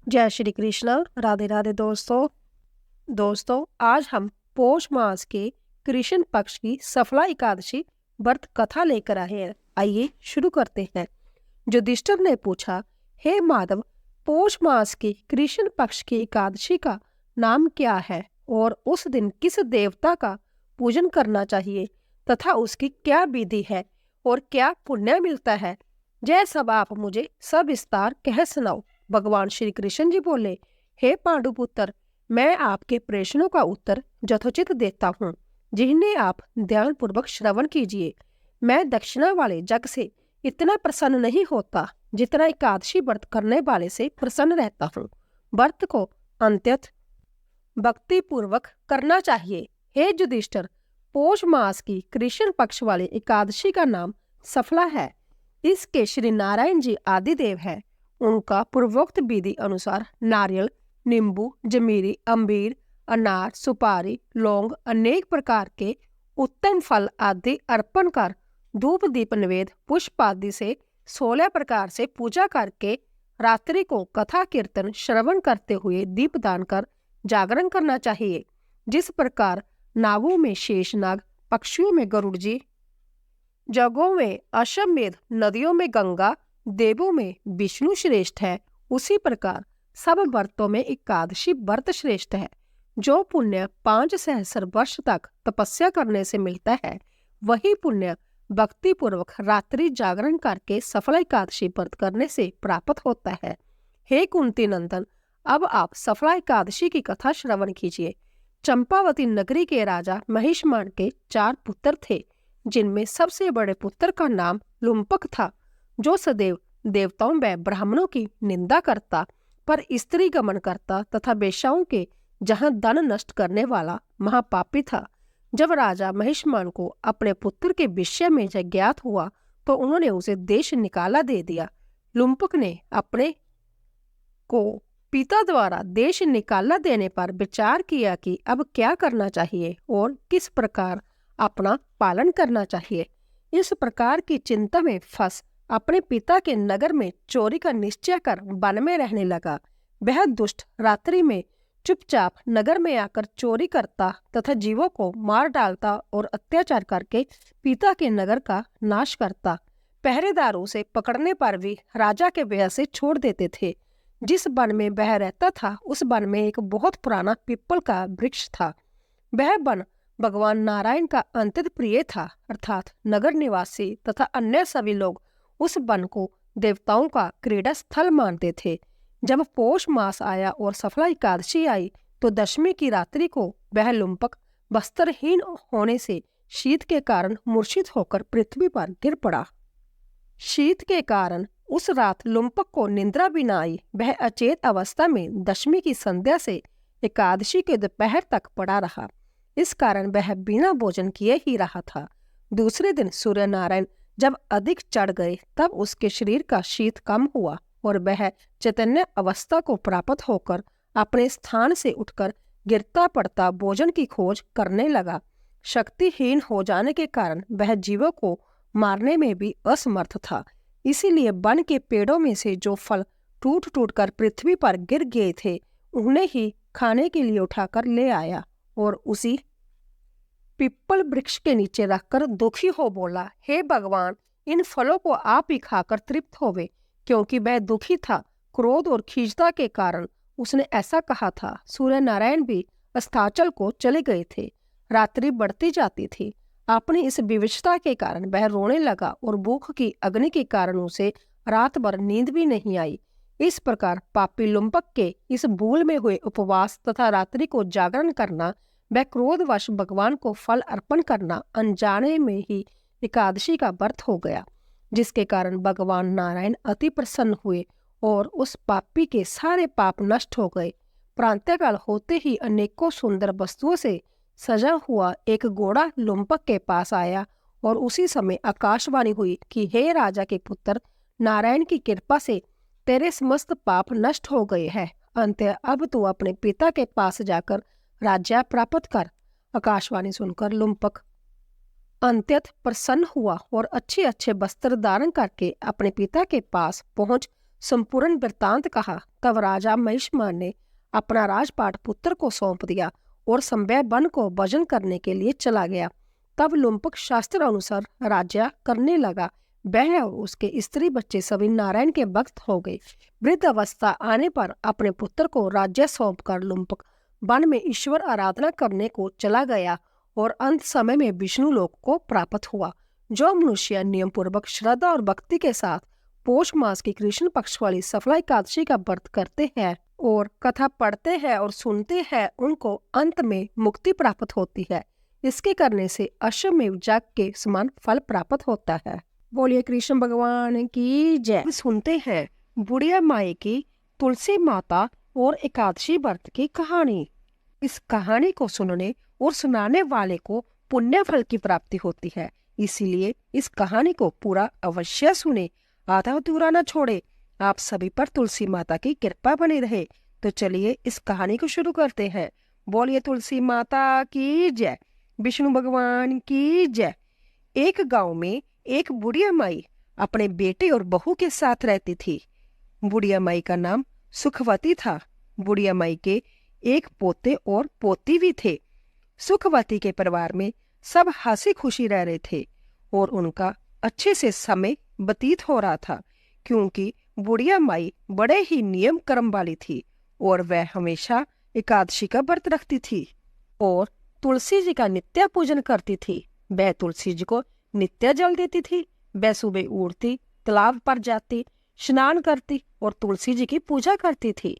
जय श्री कृष्ण। राधे राधे दोस्तों आज हम पौष मास के कृष्ण पक्ष की सफला एकादशी व्रत कथा लेकर आए हैं। आइए शुरू करते हैं। युधिष्ठिर ने पूछा, हे माधव, पौष मास की कृष्ण पक्ष की एकादशी का नाम क्या है और उस दिन किस देवता का पूजन करना चाहिए तथा उसकी क्या विधि है और क्या पुण्य मिलता है? जय सब आप मुझे सविस्तार कह सुनाओ। भगवान श्री कृष्ण जी बोले, हे पांडुपुत्र, मैं आपके प्रश्नों का उत्तर यथोचित देता हूँ, जिन्हें आप ध्यान पूर्वक श्रवण कीजिए। मैं दक्षिणा वाले जग से इतना प्रसन्न नहीं होता जितना एकादशी व्रत करने वाले से प्रसन्न रहता हूँ। व्रत को अंत्यत भक्ति पूर्वक करना चाहिए। हे युधिष्ठिर, पौष मास की कृष्ण पक्ष वाली एकादशी का नाम सफला है। इसके श्री नारायण जी आदिदेव है। उनका पूर्वोक्त विधि अनुसार नारियल, नींबू, जमीरी, अंबीर, अनार, सुपारी, लौंग, अनेक प्रकार के उत्तम फल आदि अर्पण कर धूप दीप निवेद पुष्प आदि से 16 प्रकार से पूजा करके रात्रि को कथा कीर्तन श्रवण करते हुए दीपदान कर जागरण करना चाहिए। जिस प्रकार नागों में शेषनाग, पक्षियों में गरुड़ जी, जगों में अश्वमेध, नदियों में गंगा, देवों में विष्णु श्रेष्ठ है, उसी प्रकार सब व्रतों में एकादशी व्रत श्रेष्ठ है। जो पुण्य 5 सहस्र वर्ष तक तपस्या करने से मिलता है, वही पुण्य भक्ति पूर्वक रात्रि जागरण करके सफल एकादशी व्रत करने से प्राप्त होता है। हे कुंती नंदन, अब आप सफला एकादशी की कथा श्रवण कीजिए। चंपावती नगरी के राजा महिषमान के 4 पुत्र थे, जिनमें सबसे बड़े पुत्र का नाम लुम्पक था, जो सदैव देवताओं व ब्राह्मणों की निंदा करता, पर स्त्री गमन करता तथा वेश्याओं के जहां धन नष्ट करने वाला महापापी था। जब राजा महिषमान को अपने पुत्र के विषय में ज्ञात हुआ तो उन्होंने उसे देश निकाला दे दिया। लुम्पक ने अपने को पिता द्वारा देश निकाला देने पर विचार किया कि अब क्या करना चाहिए और किस प्रकार अपना पालन करना चाहिए। इस प्रकार की चिंता में फंस अपने पिता के नगर में चोरी का निश्चय कर वन में रहने लगा। वह दुष्ट रात्रि में चुपचाप नगर में आकर चोरी करता तथा जीवों को मार डालता और अत्याचार करके पिता के नगर का नाश करता। पहरेदार उसे पकड़ने पर भी राजा के भय से छोड़ देते थे। जिस वन में वह रहता था, उस वन में एक बहुत पुराना पीपल का वृक्ष था। वह वन भगवान नारायण का अत्यंत प्रिय था, अर्थात नगर निवासी तथा अन्य सभी लोग उस वन को देवताओं का क्रीड़ा स्थल मानते थे। जब पौष मास आया और सफला एकादशी आई तो दशमी की रात्रि को वह लुम्पक वस्त्रहीन होने से शीत के कारण मूर्छित होकर पृथ्वी पर गिर पड़ा। शीत के कारण उस रात लुम्पक को निद्रा भी न आई। वह अचेत अवस्था में दशमी की संध्या से एकादशी के दोपहर तक पड़ा रहा। इस कारण वह बिना भोजन किए ही रहा था। दूसरे दिन सूर्य नारायण जब अधिक चढ़ गए तब उसके शरीर का शीत कम हुआ और वह चैतन्य अवस्था को प्राप्त होकर अपने स्थान से उठकर गिरता पड़ता भोजन की खोज करने लगा। शक्तिहीन हो जाने के कारण वह जीवों को मारने में भी असमर्थ था। इसीलिए वन के पेड़ों में से जो फल टूट टूट कर पृथ्वी पर गिर गए थे, उन्हें ही खाने के लिए उठाकर ले आया और उसी पिप्पल वृक्ष के नीचे रखकर दुखी हो बोला, हे भगवान, इन फलों को आप ही खाकर तृप्त होवे। क्योंकि वह दुखी था, क्रोध और खींचता के कारण उसने ऐसा कहा था। सूर्य नारायण भी अस्ताचल को चले गए थे। रात्रि बढ़ती जाती थी। अपनी इस विवशता के कारण वह रोने लगा और भूख की अग्नि के कारण उसे रात भर नींद भी नहीं आई। इस प्रकार पापी लुम्पक के इस भूल में हुए उपवास तथा रात्रि को जागरण करना वह क्रोधवश भगवान को फल अर्पण करना अनजाने में ही एकादशी का व्रत हो गया, जिसके कारण भगवान नारायण अति प्रसन्न हुए और उस पापी के सारे पाप नष्ट हो गए। प्रातःकाल होते ही अनेकों सुंदर वस्तुओं से सजा हुआ एक घोड़ा लुम्पक के पास आया और उसी समय आकाशवाणी हुई कि हे राजा के पुत्र, नारायण की कृपा से तेरे समस्त पाप नष्ट हो गए हैं। अंत अब तू अपने पिता के पास जाकर राज्य प्राप्त कर। आकाशवाणी सुनकर लुम्पक अत्यंत प्रसन्न हुआ और अच्छे अच्छे वस्त्र धारण करके अपने पिता के पास पहुंच संपूर्ण वृत्तांत कहा। तब राजा महिषमान ने अपना राजपाट पुत्र को सौंप दिया और संभय वन को भजन करने के लिए चला गया। तब लुम्पक शास्त्र अनुसार राज्य करने लगा। वह और उसके स्त्री बच्चे सभी नारायण के भक्त हो गए। वृद्ध अवस्था आने पर अपने पुत्र को राज्य सौंपकर लुम्पक वन में ईश्वर आराधना करने को चला गया और अंत समय में विष्णु लोक को प्राप्त हुआ। जो मनुष्य नियम पूर्वक श्रद्धा और भक्ति के साथ पौष मास की कृष्ण पक्ष वाली सफला एकादशी का व्रत करते हैं और कथा पढ़ते हैं और सुनते हैं, उनको अंत में मुक्ति प्राप्त होती है। इसके करने से अश्वमेव यज्ञ के समान फल प्राप्त होता है। बोलिए कृष्ण भगवान की जय। सुनते हैं बुढ़िया माई की तुलसी माता और एकादशी व्रत की कहानी। इस कहानी को सुनने और सुनाने वाले को पुण्य फल की प्राप्ति होती है, इसीलिए इस कहानी को पूरा अवश्य सुने, आधा अधूरा न छोड़े। आप सभी पर तुलसी माता की कृपा बनी रहे। तो चलिए इस कहानी को शुरू करते हैं। बोलिए तुलसी माता की जय, विष्णु भगवान की जय। एक गांव में एक बुढ़िया माई अपने बेटे और बहू के साथ रहती थी। बुढ़िया माई का नाम सुखवती था। बुढ़िया माई के एक पोते और पोती भी थे। सुखवती के परिवार में सब हंसी खुशी रह रहे थे और उनका अच्छे से समय व्यतीत हो रहा था, क्योंकि बुढ़िया माई बड़े ही नियम कर्म वाली थी और वह हमेशा एकादशी का व्रत रखती थी और तुलसी जी का नित्य पूजन करती थी। वह तुलसी जी को नित्य जल देती थी। वह सुबह उठती, तालाब पर जाती, स्नान करती और तुलसी जी की पूजा करती थी।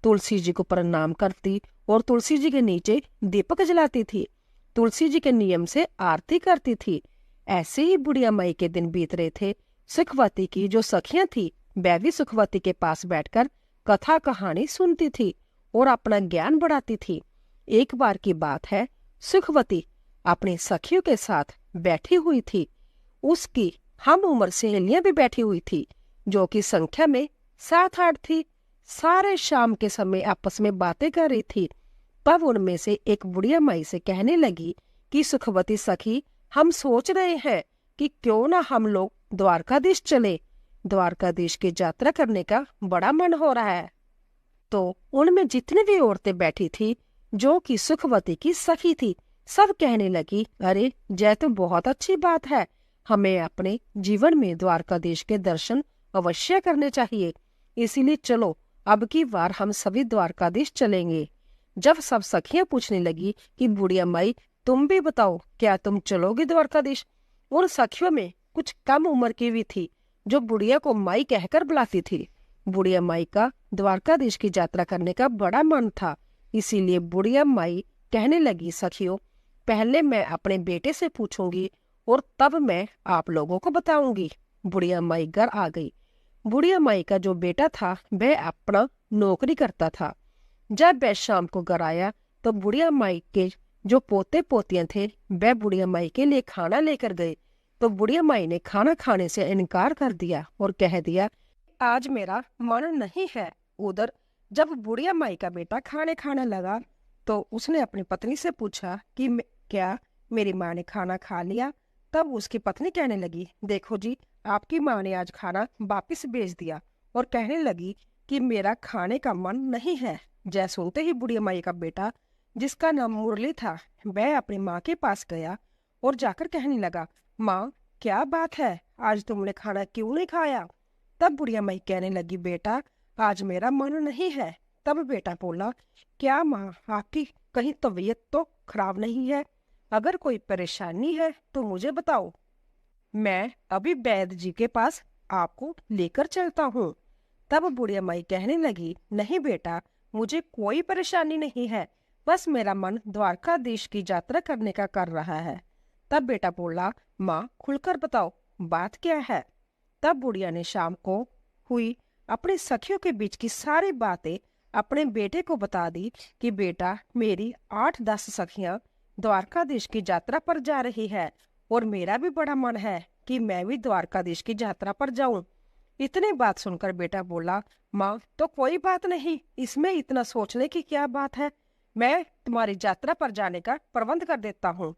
तुलसी जी को प्रणाम करती और तुलसी जी के नीचे दीपक जलाती थी। तुलसी जी के नियम से आरती करती थी। ऐसे ही बुढ़िया माई के दिन बीत रहे थे। सुखवती की जो सखियां थी, वह भी सुखवती के पास बैठकर कथा कहानी सुनती थी और अपना ज्ञान बढ़ाती थी। एक बार की बात है, सुखवती अपनी सखियों के साथ बैठी हुई थी। उसकी हम उम्र सहेलियां भी बैठी हुई थी, जो कि संख्या में 7-8 थी। सारे शाम के समय आपस में बातें कर रही थी। तब उनमें से एक बुढ़िया माई से कहने लगी कि सुखवती सखी, हम सोच रहे हैं कि क्यों ना हम लोग द्वारकाधीश चले। द्वारकाधीश की यात्रा करने का बड़ा मन हो रहा है। तो उनमें जितनी भी औरतें बैठी थी, जो कि सुखवती की सखी थी, सब कहने लगी, अरे जय, तो बहुत अच्छी बात है। हमें अपने जीवन में द्वारकाधीश के दर्शन अवश्य करने चाहिए। इसीलिए चलो, अब की बार हम सभी द्वारकाधीश चलेंगे। जब सब सखियां पूछने लगी कि बुढ़िया माई, तुम भी बताओ, क्या तुम चलोगी द्वारकाधीश? उन सखियों में कुछ कम उम्र की भी थी, जो बुढ़िया को माई कहकर बुलाती थी। बुढ़िया माई का द्वारकाधीश की यात्रा करने का बड़ा मन था। इसीलिए बुढ़िया माई कहने लगी, सखियों, पहले मैं अपने बेटे से पूछूंगी और तब मैं आप लोगों को बताऊंगी। बुढ़िया माई घर आ गई। बुढ़िया माई का जो बेटा था, वह अपना नौकरी करता था। जब वह शाम को घर आया तो बुढ़िया माई के जो पोते पोतियां थे, वह बुढ़िया माई के लिए खाना लेकर गए। तो बुढ़िया माई ने खाना खाने से इनकार कर दिया और कह दिया, आज मेरा मन नहीं है। उधर जब बुढ़िया माई का बेटा खाने लगा तो उसने अपनी पत्नी से पूछा कि क्या मेरी माँ ने खाना खा लिया? तब उसकी पत्नी कहने लगी, देखो जी, आपकी माँ ने आज खाना वापस भेज दिया और कहने लगी कि मेरा खाने का मन नहीं है। जय सुनते ही बुढ़िया माई का बेटा, जिसका नाम मुरली था, वह अपनी माँ के पास गया और जाकर कहने लगा, माँ क्या बात है, आज तुमने खाना क्यों नहीं खाया? तब बुढ़िया माई कहने लगी, बेटा आज मेरा मन नहीं है। तब बेटा बोला, क्या माँ आपकी कहीं तबीयत तो खराब नहीं है? अगर कोई परेशानी है तो मुझे बताओ, मैं अभी वैद्य जी के पास आपको लेकर चलता हूँ। तब बुढ़िया माई कहने लगी, नहीं बेटा, मुझे कोई परेशानी नहीं है, बस मेरा मन द्वारकाधीश की यात्रा करने का कर रहा है। तब बेटा बोला, माँ खुलकर बताओ, बात क्या है? तब बुढ़िया ने शाम को हुई अपनी सखियों के बीच की सारी बातें अपने बेटे को बता दी कि बेटा, मेरी 8-10 सखियां द्वारकाधीश की यात्रा पर जा रही है और मेरा भी बड़ा मन है कि मैं भी द्वारकाधीश की यात्रा पर जाऊं। इतनी बात सुनकर बेटा बोला, माँ तो कोई बात नहीं, इसमें इतना सोचने की क्या बात है, मैं तुम्हारी यात्रा पर जाने का प्रबंध कर देता हूँ,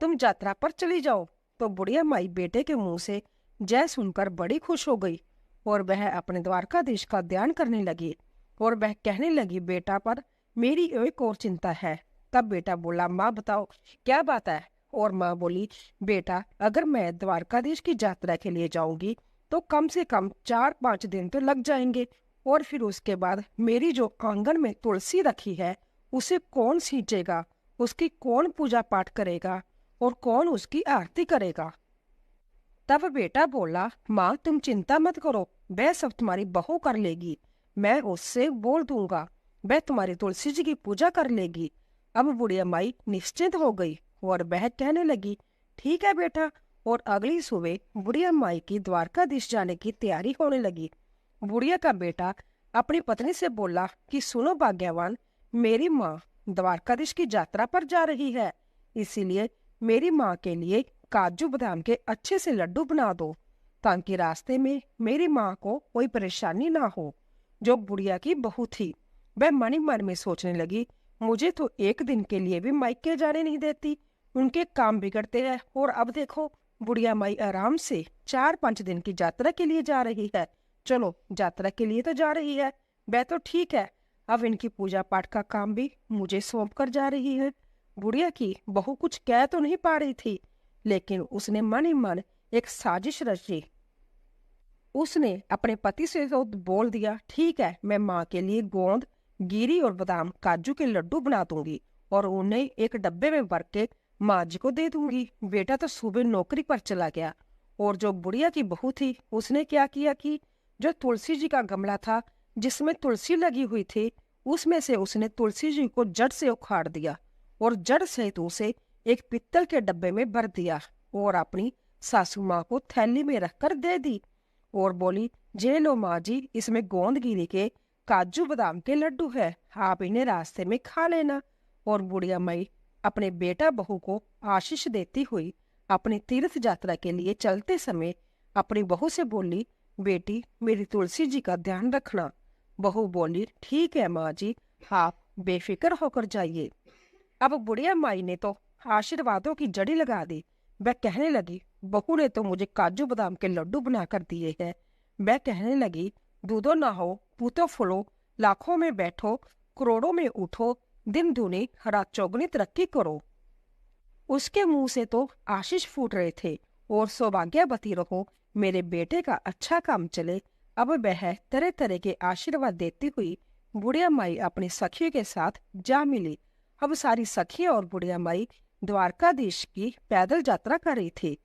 तुम यात्रा पर चली जाओ। तो बुढ़िया माई बेटे के मुंह से जय सुनकर बड़ी खुश हो गई और वह अपने द्वारकाधीश का ध्यान करने लगी। और वह कहने लगी, बेटा पर मेरी एक और चिंता है। तब बेटा बोला, माँ बताओ क्या बात है। और माँ बोली, बेटा अगर मैं द्वारकाधीश की यात्रा के लिए जाऊंगी तो कम से कम 4-5 दिन तो लग जाएंगे। और फिर उसके बाद मेरी जो आंगन में तुलसी रखी है उसे कौन सींचेगा, उसकी कौन पूजा पाठ करेगा और कौन उसकी आरती करेगा। तब बेटा बोला, माँ तुम चिंता मत करो, वह सब तुम्हारी बहू कर लेगी। मैं उससे बोल दूंगा, वह तुम्हारी तुलसी जी की पूजा कर लेगी। अब बुढ़िया माई निश्चिंत हो गई और वह कहने लगी, ठीक है बेटा। और अगली सुबह बुढ़िया माई की द्वारकाधीश जाने की तैयारी होने लगी। बुढ़िया का बेटा अपनी पत्नी से बोला कि सुनो भाग्यवान, मेरी माँ द्वारकाधीश की यात्रा पर जा रही है, इसीलिए मेरी माँ के लिए काजू बादाम के अच्छे से लड्डू बना दो, ताकि रास्ते में मेरी माँ को कोई परेशानी ना हो। जो बुढ़िया की बहू थी वह मन ही मन में सोचने लगी, मुझे तो एक दिन के लिए भी मायके जाने नहीं देती, उनके काम बिगड़ते हैं। और अब देखो, बुढ़िया माई आराम से 4-5 दिन की यात्रा के लिए जा रही है। चलो, यात्रा के लिए तो जा रही है, वह तो ठीक है, अब इनकी पूजा पाठ का काम भी मुझे सौंप कर जा रही है। बुढ़िया की बहू कुछ कह तो नहीं पा रही थी, लेकिन उसने मन ही मन एक साजिश रची। उसने अपने पति से तो बोल दिया, ठीक है, मैं माँ के लिए गोंद, गिरी और बादाम काजू के लड्डू बना दूंगी और उन्हें एक डब्बे में भर के माँ जी को दे दूंगी। बेटा तो सुबह नौकरी पर चला गया। और जो बुढ़िया की बहू थी उसने क्या किया कि जो तुलसी जी का गमला था जिसमें तुलसी लगी हुई थी, उसमें से उसने तुलसी जी को जड़ से उखाड़ दिया और जड़ सहित उसे एक पित्तल के डब्बे में भर दिया और अपनी सासू माँ को थैली में रखकर दे दी और बोली, जे लो माँ जी, इसमें गोंदगिरी के काजू बादाम के लड्डू है, आप इन्हें रास्ते में खा लेना। और बुढ़िया माई अपने बेटा बहू को आशीष देती हुई अपनी तीर्थ यात्रा के लिए चलते समय अपनी बहू से बोली, बेटी मेरी तुलसी जी का ध्यान रखना। बहू बोली, ठीक है माँ जी, आप बेफिक्र होकर जाइए। अब बुढ़िया माई ने तो आशीर्वादों की जड़ी लगा दी। वह कहने लगी, बहू ने तो मुझे काजू बादाम के लड्डू बना कर दिए हैं। वह कहने लगी, दूधो ना हो पूतो फुलो, लाखों में बैठो करोड़ों में उठो, दिन दूनी रात चौगुनी तरक्की करो। उसके मुंह से तो आशीष फूट रहे थे और सौभाग्यवती रहो, मेरे बेटे का अच्छा काम चले। अब वह तरह तरह के आशीर्वाद देती हुई बुढ़िया माई अपनी सखियों के साथ जा मिली। अब सारी सखियां और बुढ़िया माई द्वारकाधीश की पैदल यात्रा कर रही थी।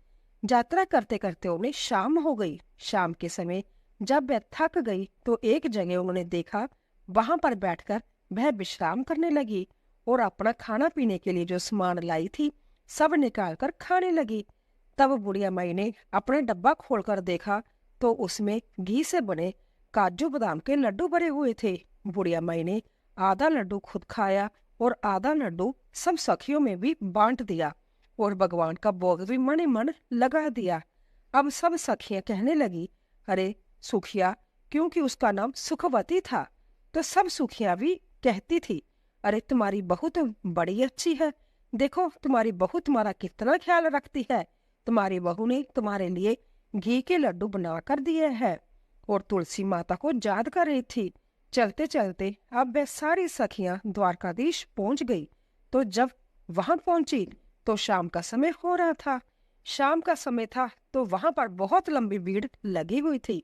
यात्रा करते करते उन्हें शाम हो गई। शाम के समय जब वह थक गई तो एक जगह उन्होंने देखा, वहां पर बैठकर वह विश्राम करने लगी और अपना खाना पीने के लिए जो सामान लाई थी सब निकाल कर खाने लगी। तब बुढ़िया माई ने अपना डब्बा खोलकर देखा तो उसमें घी से बने काजू बादाम के लड्डू भरे हुए थे। बुढ़िया माई ने आधा लड्डू खुद खाया और आधा लड्डू सब सखियों में भी बांट दिया और भगवान का भोग भी मन ही मन लगा दिया। अब सब सखियां कहने लगी, अरे सुखिया, क्योंकि उसका नाम सुखवती था तो सब सुखियां भी कहती थी, अरे तुम्हारी बहू तो बड़ी अच्छी है, देखो तुम्हारी बहू तुम्हारा कितना ख्याल रखती है, तुम्हारी बहू ने तुम्हारे लिए घी के लड्डू बना कर दिए हैं। और तुलसी माता को याद कर रही थी। चलते चलते अब वह सारी सखियां द्वारकाधीश पहुंच गई। तो जब वहां पहुंची तो शाम का समय हो रहा था। शाम का समय था तो वहां पर बहुत लंबी भीड़ लगी हुई थी,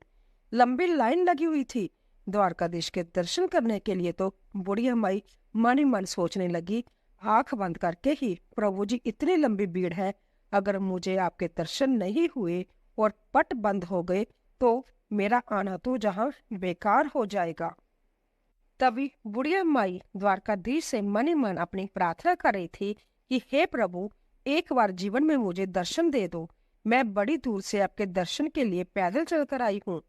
लंबी लाइन लगी हुई थी द्वारकाधीश के दर्शन करने के लिए। तो बुढ़िया माई मन ही मन सोचने लगी, आंख बंद करके ही, प्रभु जी इतनी लंबी भीड़ है, अगर मुझे आपके दर्शन नहीं हुए और पट बंद हो गए तो मेरा आना तो जहां बेकार हो जाएगा। तभी बुढ़िया माई द्वारकाधीश से मन ही मन अपनी प्रार्थना कर रही थी कि हे प्रभु, एक बार जीवन में मुझे दर्शन दे दो, मैं बड़ी दूर से आपके दर्शन के लिए पैदल चलकर आई हूँ।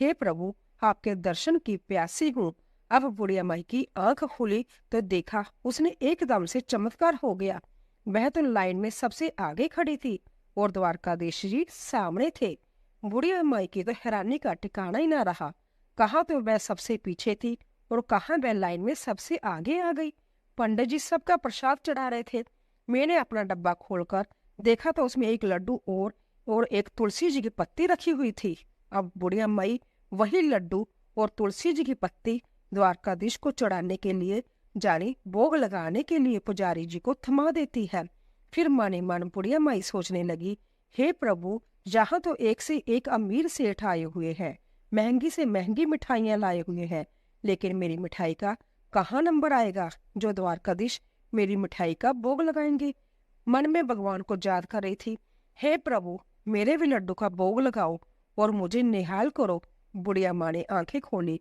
हे प्रभु, आपके दर्शन की प्यासी हूँ। अब बुढ़िया माई की आंख खुली तो देखा उसने एकदम से चमत्कार हो गया। वह तो लाइन में सबसे आगे खड़ी थी और द्वारकाधीश जी सामने थे। बुढ़िया माई की तो हैरानी का ठिकाना ही ना रहा, कहाँ तो वह सबसे पीछे थी और कहाँ वह लाइन में सबसे आगे आ गई। पंडित जी सबका प्रसाद चढ़ा रहे थे। मैंने अपना डब्बा खोलकर देखा तो उसमें एक लड्डू और एक तुलसी जी की पत्ती रखी हुई थी। अब बुढ़िया माई वही लड्डू और तुलसी जी की पत्ती द्वारकाधीश को चढ़ाने के लिए जानी भोग लगाने के लिए पुजारी जी को थमा देती है। फिर मन ही मन बुढ़िया माई सोचने लगी, हे प्रभु, यहाँ तो एक से एक अमीर सेठ आए हुए हैं, महंगी से महंगी मिठाइयां लाए हुए हैं, लेकिन मेरी मिठाई का कहाँ नंबर आएगा जो द्वारकाधीश मेरी मिठाई का भोग लगाएंगे। मन में भगवान को याद कर रही थी, हे प्रभु, मेरे भी लड्डू का भोग लगाओ और मुझे निहाल करो। बुढ़िया माँ ने आंखें खोली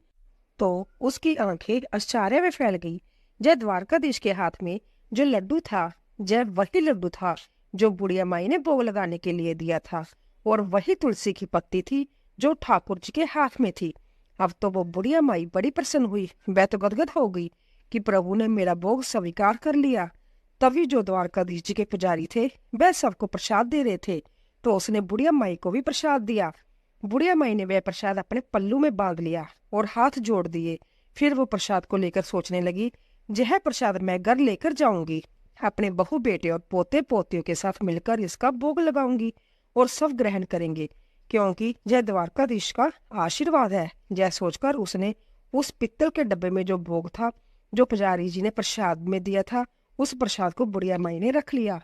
तो उसकी आंखें आश्चर्य में फैल गई। जय द्वारकाधीश के हाथ में जो लड्डू था, जय वही लड्डू था जो बुढ़िया माई ने भोग लगाने के लिए दिया था, और वही तुलसी की पत्ती थी जो ठाकुर जी के हाथ में थी। अब तो वो बुढ़िया माई बड़ी प्रसन्न हुई, वह तो गदगद हो गई कि प्रभु ने मेरा भोग स्वीकार कर लिया। तभी जो द्वारकाधीश जी के पुजारी थे वह सबको प्रसाद दे रहे थे, तो उसने बुढ़िया माई को भी प्रसाद दिया। बुढ़िया माई ने वह प्रसाद अपने पल्लू में बांध लिया और हाथ जोड़ दिए। फिर वो प्रसाद को लेकर सोचने लगी, यह प्रसाद मैं घर लेकर जाऊंगी, अपने बहू बेटे और पोते पोतियों के साथ मिलकर इसका भोग लगाऊंगी और सब ग्रहण करेंगे, क्योंकि यह द्वारकाधीश का आशीर्वाद है। यह सोचकर उसने उस पित्तल के डब्बे में जो भोग था, जो पुजारी जी ने प्रसाद में दिया था, उस प्रसाद को बुढ़िया माई ने रख लिया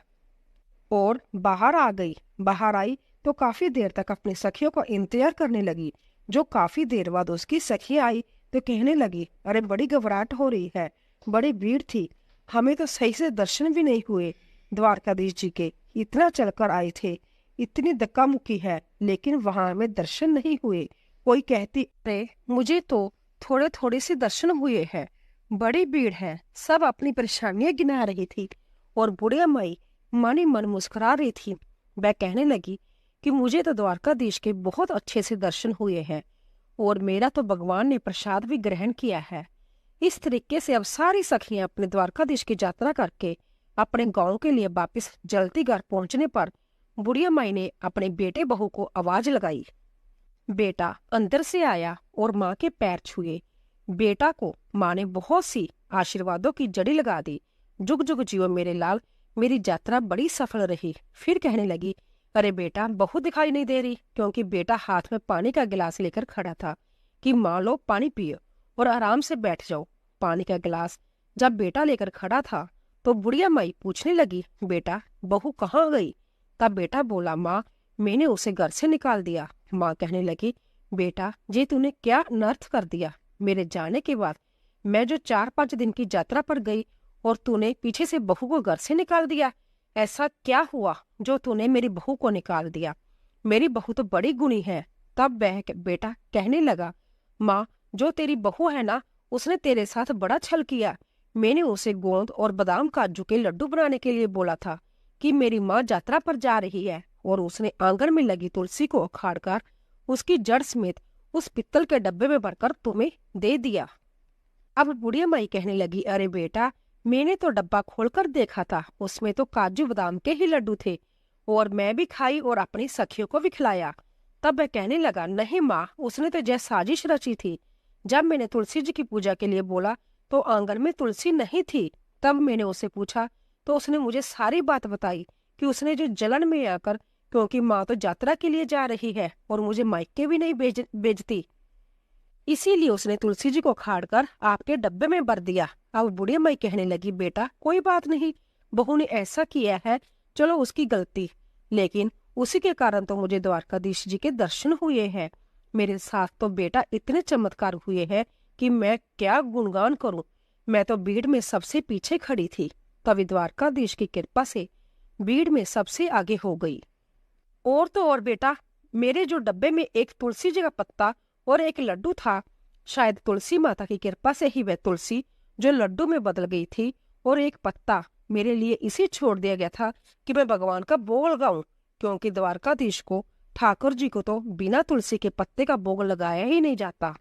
और बाहर आ गई। बाहर आई तो काफी देर तक अपनी सखियों का इंतजार करने लगी। जो काफी देर बाद उसकी सखी आई तो कहने लगी, अरे बड़ी घबराहट हो रही है, बड़ी भीड़ थी, हमें तो सही से दर्शन भी नहीं हुए द्वारकाधीश जी के, इतना चलकर आए थे, इतनी धक्का मुक्की है, लेकिन वहां हमें दर्शन नहीं हुए। कोई कहती, अरे मुझे तो थोड़े थोड़े से दर्शन हुए हैं, बड़ी भीड़ है। सब अपनी परेशानियां गिना रही थी और बुढ़िया माई मन ही मन मुस्कुरा रही थी। वह कहने लगी कि मुझे तो द्वारकाधीश के बहुत अच्छे से दर्शन हुए हैं और मेरा तो भगवान ने प्रसाद भी ग्रहण किया है। इस तरीके से अब सारी सखियां अपने द्वारकाधीश की यात्रा करके अपने गांव के लिए वापस जल्दी घर पहुंचने पर बुढ़िया माई ने अपने बेटे बहू को आवाज लगाई। बेटा अंदर से आया और माँ के पैर छुए। बेटा को माँ ने बहुत सी आशीर्वादों की जड़ी लगा दी। जुग जुग जियो मेरे लाल, मेरी यात्रा बड़ी सफल रही। फिर कहने लगी, अरे बेटा, बहू दिखाई नहीं दे रही, क्योंकि बेटा हाथ में पानी का गिलास लेकर खड़ा था कि माँ लो पानी पियो और आराम से बैठ जाओ। पानी का गिलास जब बेटा लेकर खड़ा था तो बुढ़िया माई पूछने लगी, बेटा बहू कहाँ गई? तब बेटा बोला, माँ मैंने उसे घर से निकाल दिया। माँ कहने लगी, बेटा ये तूने क्या अनर्थ कर दिया? मेरे जाने के बाद मैं जो 4-5 दिन की यात्रा पर गई और तूने पीछे से बहू को घर से निकाल दिया। ऐसा क्या हुआ जो तूने मेरी बहू को निकाल दिया? मेरी बहू तो बड़ी गुणी है। तब वह बेटा कहने लगा, माँ जो तेरी बहू है ना, उसने तेरे साथ बड़ा छल किया। मैंने उसे गोंद और बादाम काजू के लड्डू बनाने के लिए बोला था कि मेरी माँ यात्रा पर जा रही है, और उसने आंगन में लगी तुलसी को उखाड़कर उसकी जड़ समेत उस पित्तल के डब्बे में भरकर तुम्हें दे दिया। अब बुढ़िया माई कहने लगी, अरे बेटा, मैंने तो डब्बा खोलकर देखा था, उसमें तो काजू बादाम के ही लड्डू थे, और मैं भी खाई और अपनी सखियों को भी खिलाया। तब वह कहने लगा, नहीं माँ, उसने तो जय साजिश रची थी। जब मैंने तुलसी जी की पूजा के लिए बोला तो आंगन में तुलसी नहीं थी। तब मैंने उसे पूछा तो उसने मुझे सारी बात बताई कि उसने जो जलन में आकर, क्योंकि माँ तो यात्रा के लिए जा रही है और मुझे मायके भी नहीं भेजती, इसीलिए उसने तुलसी जी को खाड़कर आपके डब्बे में भर दिया। अब बुढ़िया माई कहने लगी, बेटा कोई बात नहीं, बहू ने ऐसा किया है, चलो उसकी गलती, लेकिन उसी के कारण तो मुझे द्वारकाधीश जी के दर्शन हुए हैं। मेरे साथ तो बेटा इतने चमत्कार हुए हैं कि मैं क्या गुणगान करूं। मैं तो भीड़ में सबसे पीछे खड़ी थी, तभी द्वारकाधीश की कृपा से भीड़ में सबसे आगे हो गई। और तो और बेटा, मेरे जो डब्बे में एक तुलसी जी का पत्ता और एक लड्डू था, शायद तुलसी माता की कृपा से ही वह तुलसी जो लड्डू में बदल गई थी और एक पत्ता मेरे लिए इसी छोड़ दिया गया था कि मैं भगवान का भोग लगाऊं, क्योंकि द्वारकाधीश को, ठाकुर जी को तो बिना तुलसी के पत्ते का भोग लगाया ही नहीं जाता।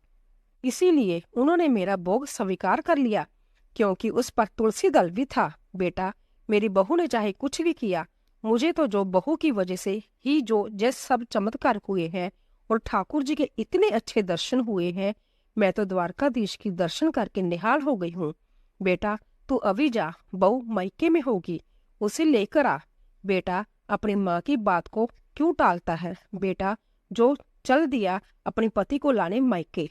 इसीलिए उन्होंने मेरा भोग स्वीकार कर लिया, क्योंकि उस पर तुलसी दल भी था। बेटा, मेरी बहू ने चाहे कुछ भी किया, मुझे तो जो बहू की वजह से ही जो जैसे सब चमत्कार हुए हैं और ठाकुर जी के इतने अच्छे दर्शन हुए हैं, मैं तो द्वारकाधीश की दर्शन करके निहाल हो गई हूँ। बेटा तू अभी जा, बहू मायके में होगी, उसे लेकर आ। बेटा अपनी माँ की बात को क्यों टालता है? बेटा जो चल दिया अपनी पति को लाने मायके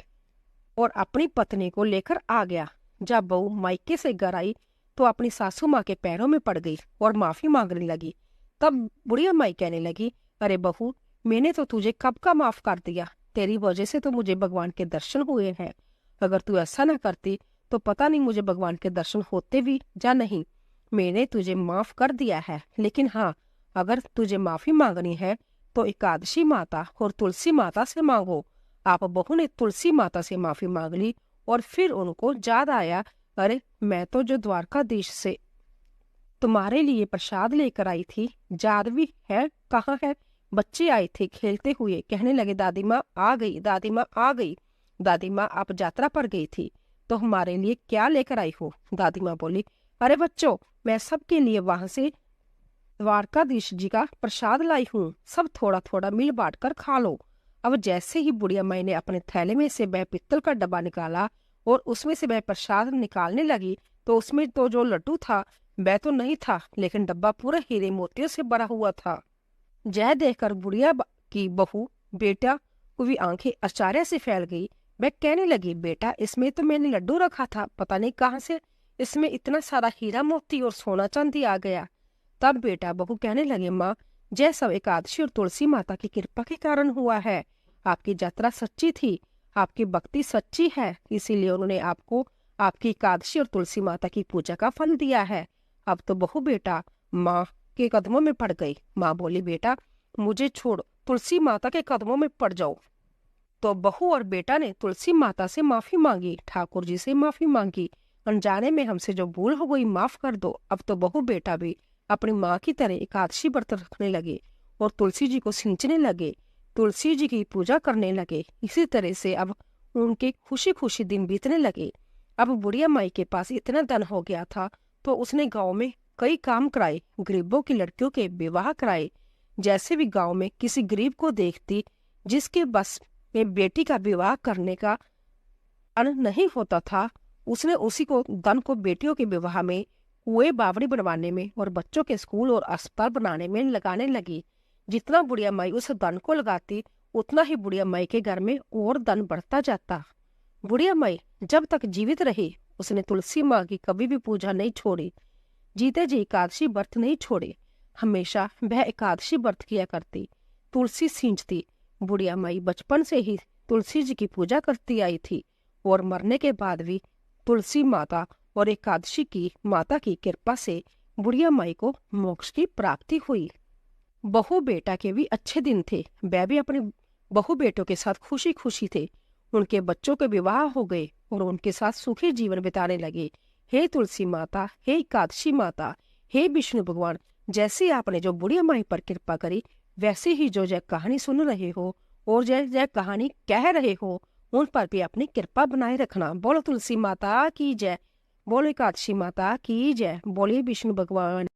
और अपनी पत्नी को लेकर आ गया। जब बहू मायके से घर आई तो अपनी सासू माँ के पैरों में पड़ गई और माफी मांगने लगी। तब बुढ़िया माई कहने लगी, अरे बहू, मैंने तो तुझे कब का माफ कर दिया, तेरी वजह से तो मुझे भगवान के दर्शन हुए हैं। अगर तू ऐसा ना करती तो पता नहीं मुझे भगवान के दर्शन होते भी या नहीं। मैंने तुझे माफ कर दिया है, लेकिन हाँ, अगर तुझे माफी मांगनी है तो एकादशी माता और तुलसी माता से मांगो। आप बहू ने तुलसी माता से माफी मांग ली और फिर उनको याद आया, अरे मैं तो जो द्वारकाधीश से तुम्हारे लिए प्रसाद लेकर आई थी, याद भी है, कहाँ है? बच्चे आए थे खेलते हुए, कहने लगे, दादी माँ आ गई, दादी माँ आ गई। दादी माँ, आप यात्रा पर गई थी तो हमारे लिए क्या लेकर आई हो? दादी माँ बोली, अरे बच्चों, मैं सबके लिए वहां से द्वारकाधीश जी का प्रसाद लाई हूँ, सब थोड़ा थोड़ा मिल बांट कर खा लो। अब जैसे ही बुढ़िया माई ने अपने थैले में से वह पित्तल का डब्बा निकाला और उसमें से वह प्रसाद निकालने लगी तो उसमें तो जो लड्डू था वह तो नहीं था, लेकिन डब्बा पूरा हीरे मोतियों से भरा हुआ था। जय देखकर की बहू बेटा को भी आंखें आश्चर्य से फैल गई। वह कहने लगी, बेटा, इसमें तो मैंने लड्डू रखा था, पता नहीं कहाँ से इसमें इतना सारा हीरा मोती और सोना चांदी आ गया। तब बेटा बहू कहने लगे, माँ, जय सब एकादशी और तुलसी माता की कृपा के कारण हुआ है। आपकी यात्रा सच्ची थी, आपकी भक्ति सच्ची है, इसीलिए उन्होंने आपको आपकी एकादशी और तुलसी माता की पूजा का फल दिया है। अब तो बहू बेटा माँ के कदमों में पड़ गई। माँ बोली, बेटा मुझे छोड़, तुलसी माता के कदमों में पड़ जाओ। तो बहू और बेटा ने तुलसी माता से माफी मांगी, ठाकुर जी से माफी मांगी, अनजाने में हमसे जो भूल हो गई माफ कर दो। अब तो बहू बेटा भी अपनी माँ की तरह एकादशी व्रत रखने लगे और तुलसी जी को सींचने लगे, तुलसी जी की पूजा करने लगे। इसी तरह से अब उनके खुशी खुशी दिन बीतने लगे। अब बुढ़िया माई के पास इतना धन हो गया था तो उसने गांव में कई काम कराए, गरीबों की लड़कियों के विवाह कराए। जैसे भी गांव में किसी गरीब को देखती जिसके बस में बेटी का विवाह करने का अन्न नहीं होता था, उसने उसी को धन को बेटियों के विवाह में, कुएं बावड़ी बनवाने में और बच्चों के स्कूल और अस्पताल बनाने में लगाने लगी। जितना बुढ़िया माई उस धन को लगाती उतना ही बुढ़िया माई के घर में और धन बढ़ता जाता। बुढ़िया माई जब तक जीवित रही उसने तुलसी माँ की कभी भी पूजा नहीं छोड़ी, जीते जी एकादशी व्रत नहीं छोड़े। हमेशा वह एकादशी व्रत किया करती, तुलसी सींचती। बुढ़िया माई बचपन से ही तुलसी जी की पूजा करती आई थी और मरने के बाद भी तुलसी माता और एकादशी की माता की कृपा से बुढ़िया माई को मोक्ष की प्राप्ति हुई। बहू बेटा के भी अच्छे दिन थे, वह भी अपने बहू बेटों के साथ खुशी खुशी थे। उनके बच्चों के विवाह हो गए और उनके साथ सुखी जीवन बिताने लगे। हे तुलसी माता, हे एकादशी माता, हे विष्णु भगवान, जैसे आपने जो बुढ़िया माई पर कृपा करी वैसे ही जो जय कहानी सुन रहे हो और जय जय कहानी कह रहे हो उन पर भी अपनी कृपा बनाए रखना। बोलो तुलसी माता की जय, बोलो एकादशी माता की जय, बोलिए विष्णु भगवान